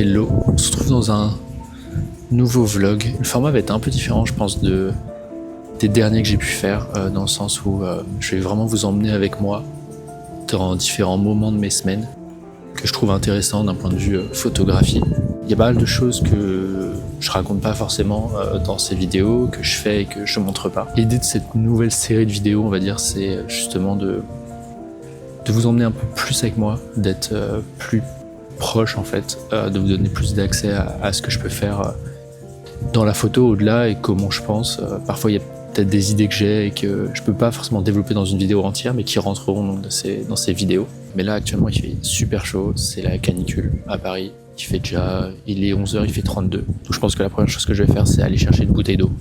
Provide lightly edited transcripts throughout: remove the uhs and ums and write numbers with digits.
Hello, on se retrouve dans un nouveau vlog. Le format va être un peu différent, je pense, des derniers que j'ai pu faire, dans le sens où je vais vraiment vous emmener avec moi dans différents moments de mes semaines que je trouve intéressants d'un point de vue photographie. Il y a pas mal de choses que je raconte pas forcément dans ces vidéos, que je fais et que je montre pas. L'idée de cette nouvelle série de vidéos, on va dire, c'est justement de vous emmener un peu plus avec moi, d'être plus proche en fait, de vous donner plus d'accès à ce que je peux faire dans la photo au-delà et comment je pense. Parfois il y a peut-être des idées que j'ai et que je peux pas forcément développer dans une vidéo entière mais qui rentreront donc dans ces vidéos. Mais là actuellement il fait super chaud, c'est la canicule à Paris. Il est 11h, il fait 32. Donc je pense que la première chose que je vais faire c'est aller chercher une bouteille d'eau.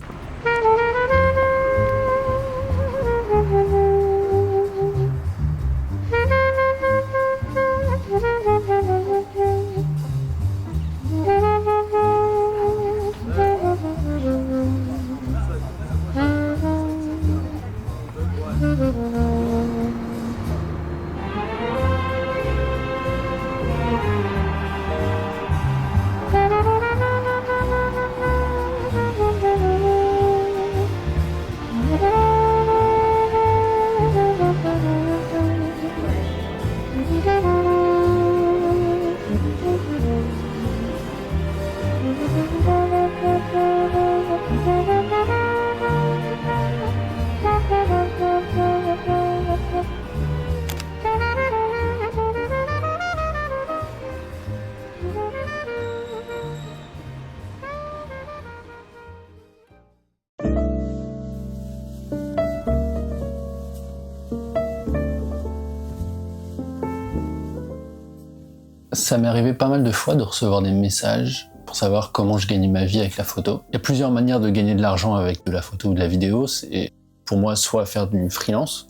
Ça m'est arrivé pas mal de fois de recevoir des messages pour savoir comment je gagnais ma vie avec la photo. Il y a plusieurs manières de gagner de l'argent avec de la photo ou de la vidéo. C'est pour moi soit faire du freelance,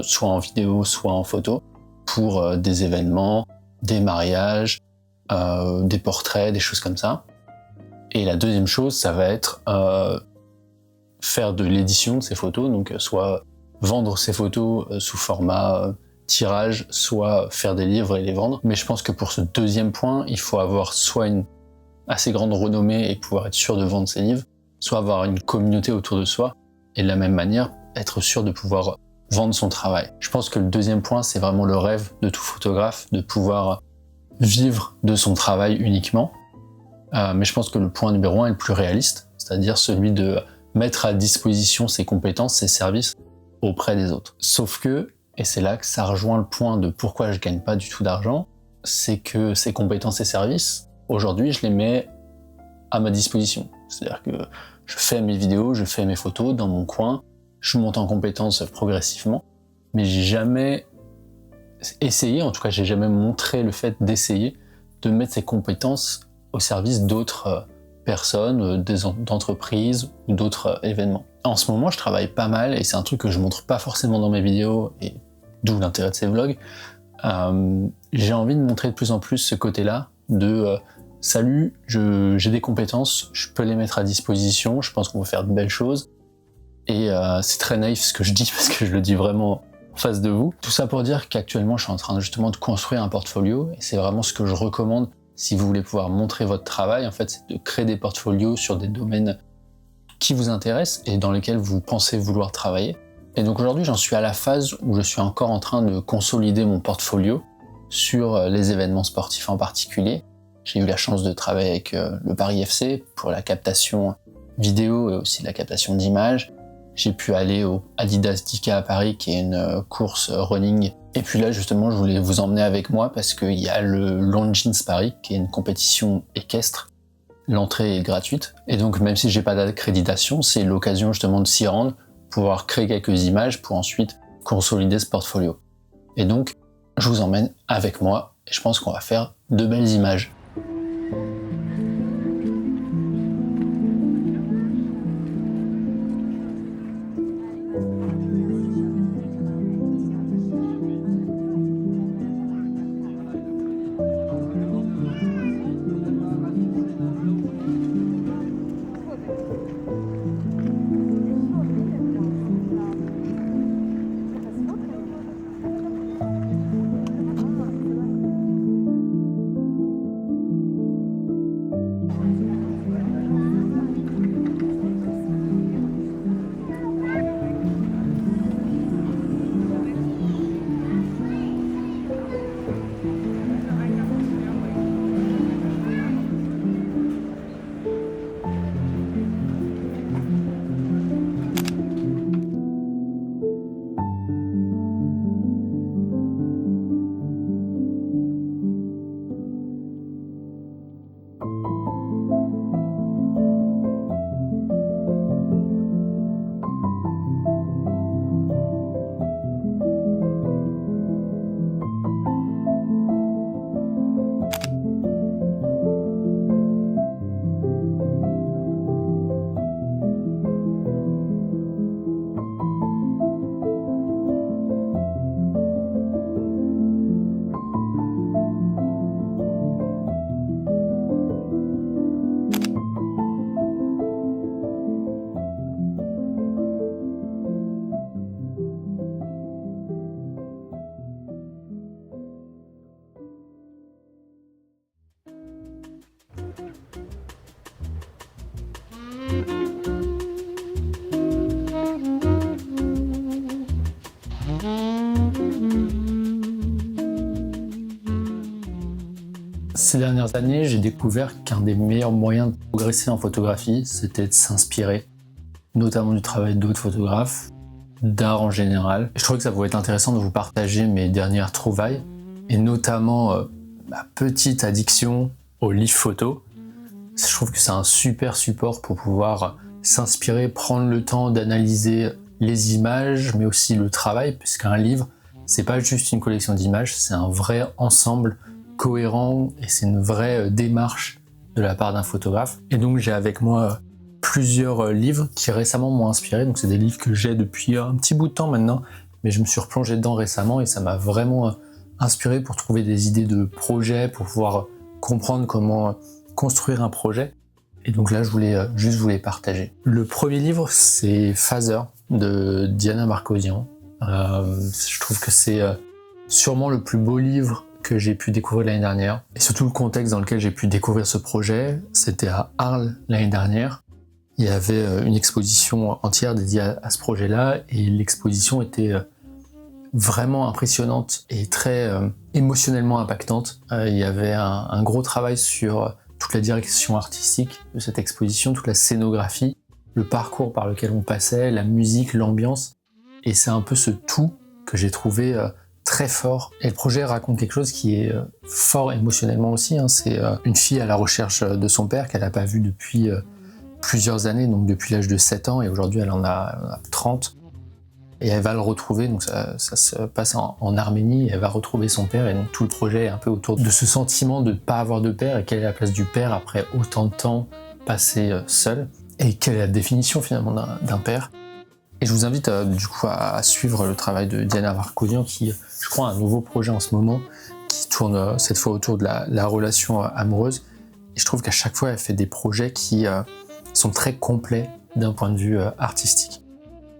soit en vidéo, soit en photo, pour des événements, des mariages, des portraits, des choses comme ça. Et la deuxième chose, ça va être faire de l'édition de ces photos, donc soit vendre ces photos sous format tirage, soit faire des livres et les vendre. Mais je pense que pour ce deuxième point, il faut avoir soit une assez grande renommée et pouvoir être sûr de vendre ses livres, soit avoir une communauté autour de soi et de la même manière être sûr de pouvoir vendre son travail. Je pense que le deuxième point, c'est vraiment le rêve de tout photographe, de pouvoir vivre de son travail uniquement. Mais je pense que le point numéro 1 est le plus réaliste, c'est-à-dire celui de mettre à disposition ses compétences, ses services auprès des autres. Sauf que, et c'est là que ça rejoint le point de pourquoi je gagne pas du tout d'argent, c'est que ces compétences et services, aujourd'hui, je les mets à ma disposition. C'est-à-dire que je fais mes vidéos, je fais mes photos dans mon coin, je monte en compétences progressivement, mais j'ai jamais essayé, en tout cas j'ai jamais montré le fait d'essayer de mettre ces compétences au service d'autres personnes, d'entreprises ou d'autres événements. En ce moment, je travaille pas mal et c'est un truc que je montre pas forcément dans mes vidéos et d'où l'intérêt de ces vlogs. J'ai envie de montrer de plus en plus ce côté-là de salut, j'ai des compétences, je peux les mettre à disposition, je pense qu'on va faire de belles choses. Et c'est très naïf ce que je dis parce que je le dis vraiment en face de vous. Tout ça pour dire qu'actuellement, je suis en train justement de construire un portfolio et c'est vraiment ce que je recommande si vous voulez pouvoir montrer votre travail. En fait, c'est de créer des portfolios sur des domaines qui vous intéressent et dans lesquels vous pensez vouloir travailler. Et donc aujourd'hui, j'en suis à la phase où je suis encore en train de consolider mon portfolio sur les événements sportifs en particulier. J'ai eu la chance de travailler avec le Paris FC pour la captation vidéo et aussi la captation d'images. J'ai pu aller au Adidas 10K à Paris, qui est une course running. Et puis là, justement, je voulais vous emmener avec moi parce qu'il y a le Longines Paris, qui est une compétition équestre. L'entrée est gratuite. Et donc, même si j'ai pas d'accréditation, c'est l'occasion justement de s'y rendre, pouvoir créer quelques images pour ensuite consolider ce portfolio. Et donc, je vous emmène avec moi et je pense qu'on va faire de belles images. Ces dernières années, j'ai découvert qu'un des meilleurs moyens de progresser en photographie, c'était de s'inspirer, notamment du travail d'autres photographes, d'art en général. Je trouvais que ça pouvait être intéressant de vous partager mes dernières trouvailles, et notamment ma petite addiction aux livres photos. Je trouve que c'est un super support pour pouvoir s'inspirer, prendre le temps d'analyser les images, mais aussi le travail, puisqu'un livre, c'est pas juste une collection d'images, c'est un vrai ensemble cohérent et c'est une vraie démarche de la part d'un photographe. Et donc j'ai avec moi plusieurs livres qui récemment m'ont inspiré. Donc c'est des livres que j'ai depuis un petit bout de temps maintenant, mais je me suis replongé dedans récemment et ça m'a vraiment inspiré pour trouver des idées de projets, pour pouvoir comprendre comment construire un projet. Et donc là je voulais juste vous les partager. Le premier livre c'est Phaser de Diana Marcosian. Je trouve que c'est sûrement le plus beau livre que j'ai pu découvrir l'année dernière. Et surtout le contexte dans lequel j'ai pu découvrir ce projet, c'était à Arles l'année dernière. Il y avait une exposition entière dédiée à ce projet-là et l'exposition était vraiment impressionnante et très émotionnellement impactante. Il y avait un gros travail sur toute la direction artistique de cette exposition, toute la scénographie, le parcours par lequel on passait, la musique, l'ambiance. Et c'est un peu ce tout que j'ai trouvé très fort. Et le projet raconte quelque chose qui est fort émotionnellement aussi. C'est une fille à la recherche de son père qu'elle n'a pas vu depuis plusieurs années, donc depuis l'âge de 7 ans, et aujourd'hui elle en a 30. Et elle va le retrouver, donc ça se passe en Arménie, et elle va retrouver son père, et donc tout le projet est un peu autour de ce sentiment de ne pas avoir de père, et quelle est la place du père après autant de temps passé seul, et quelle est la définition finalement d'un père. Et je vous invite du coup à suivre le travail de Diana Marcosian qui, je crois, a un nouveau projet en ce moment qui tourne cette fois autour de la relation amoureuse. Et je trouve qu'à chaque fois, elle fait des projets qui sont très complets d'un point de vue artistique.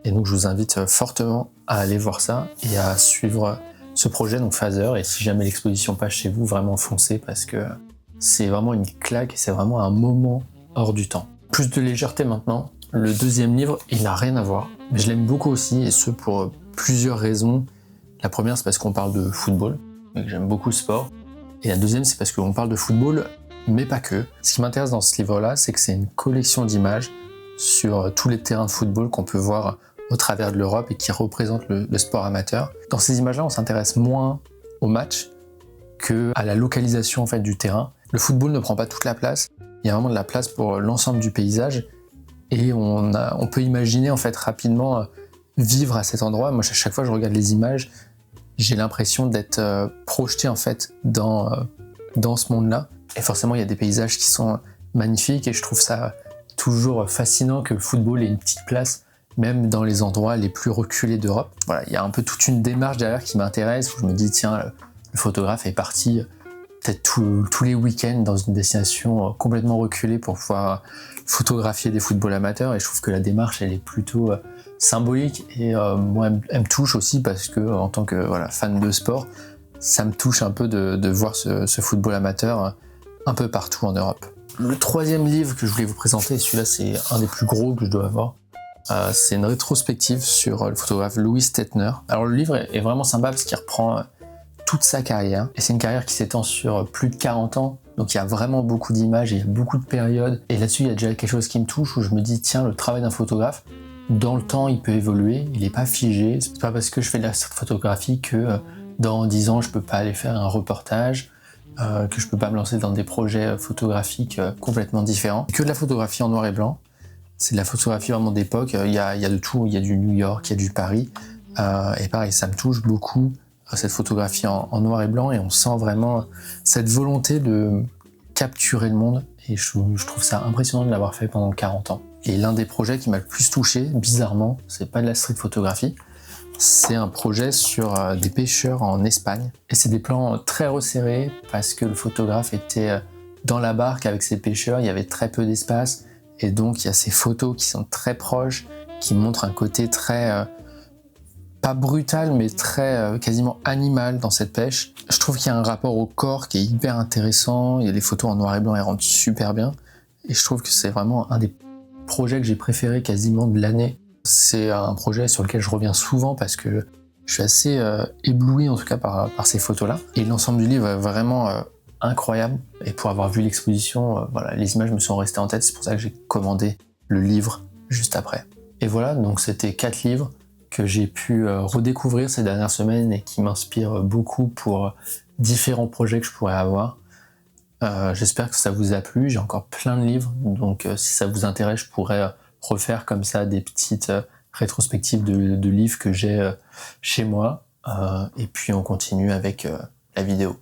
Et donc, je vous invite fortement à aller voir ça et à suivre ce projet, donc Phaser. Et si jamais l'exposition passe chez vous, vraiment foncez parce que c'est vraiment une claque et c'est vraiment un moment hors du temps. Plus de légèreté maintenant. Le deuxième livre, il n'a rien à voir, mais je l'aime beaucoup aussi, et ce pour plusieurs raisons. La première, c'est parce qu'on parle de football, et que j'aime beaucoup le sport. Et la deuxième, c'est parce qu'on parle de football, mais pas que. Ce qui m'intéresse dans ce livre-là, c'est que c'est une collection d'images sur tous les terrains de football qu'on peut voir au travers de l'Europe et qui représentent le sport amateur. Dans ces images-là, on s'intéresse moins au match qu'à la localisation en fait, du terrain. Le football ne prend pas toute la place, il y a vraiment de la place pour l'ensemble du paysage. Et on peut imaginer en fait rapidement vivre à cet endroit. Moi, à chaque fois que je regarde les images, j'ai l'impression d'être projeté en fait dans ce monde-là. Et forcément, il y a des paysages qui sont magnifiques et je trouve ça toujours fascinant que le football ait une petite place, même dans les endroits les plus reculés d'Europe. Voilà, il y a un peu toute une démarche derrière qui m'intéresse où je me dis tiens, le photographe est parti peut-être tous les week-ends dans une destination complètement reculée pour pouvoir photographier des footballs amateurs, et je trouve que la démarche elle est plutôt symbolique et moi elle me touche aussi parce que en tant que fan de sport, ça me touche un peu de voir ce football amateur un peu partout en Europe. Le troisième livre que je voulais vous présenter, celui-là c'est un des plus gros que je dois avoir, c'est une rétrospective sur le photographe Louis Stettner. Alors le livre est vraiment sympa parce qu'il reprend toute sa carrière, et c'est une carrière qui s'étend sur plus de 40 ans, donc il y a vraiment beaucoup d'images, il y a beaucoup de périodes, et là-dessus il y a déjà quelque chose qui me touche, où je me dis tiens, le travail d'un photographe, dans le temps il peut évoluer, il n'est pas figé, c'est pas parce que je fais de la photographie que dans 10 ans je peux pas aller faire un reportage, que je peux pas me lancer dans des projets photographiques complètement différents. Que de la photographie en noir et blanc, c'est de la photographie vraiment d'époque, il y a de tout, il y a du New York, il y a du Paris, et pareil, ça me touche beaucoup, cette photographie en noir et blanc, et on sent vraiment cette volonté de capturer le monde, et je trouve ça impressionnant de l'avoir fait pendant 40 ans. Et l'un des projets qui m'a le plus touché, bizarrement, c'est pas de la street photographie, c'est un projet sur des pêcheurs en Espagne, et c'est des plans très resserrés parce que le photographe était dans la barque avec ses pêcheurs, il y avait très peu d'espace, et donc il y a ces photos qui sont très proches, qui montrent un côté très pas brutal, mais très quasiment animal dans cette pêche. Je trouve qu'il y a un rapport au corps qui est hyper intéressant, il y a les photos en noir et blanc, elles rendent super bien, et je trouve que c'est vraiment un des projets que j'ai préféré quasiment de l'année. C'est un projet sur lequel je reviens souvent parce que je suis assez ébloui en tout cas par ces photos-là, et l'ensemble du livre est vraiment incroyable. Et pour avoir vu l'exposition, voilà, les images me sont restées en tête, c'est pour ça que j'ai commandé le livre juste après. Et voilà, donc c'était 4 livres que j'ai pu redécouvrir ces dernières semaines et qui m'inspirent beaucoup pour différents projets que je pourrais avoir. J'espère que ça vous a plu, j'ai encore plein de livres, donc si ça vous intéresse, je pourrais refaire comme ça des petites rétrospectives de livres que j'ai chez moi, et puis on continue avec la vidéo.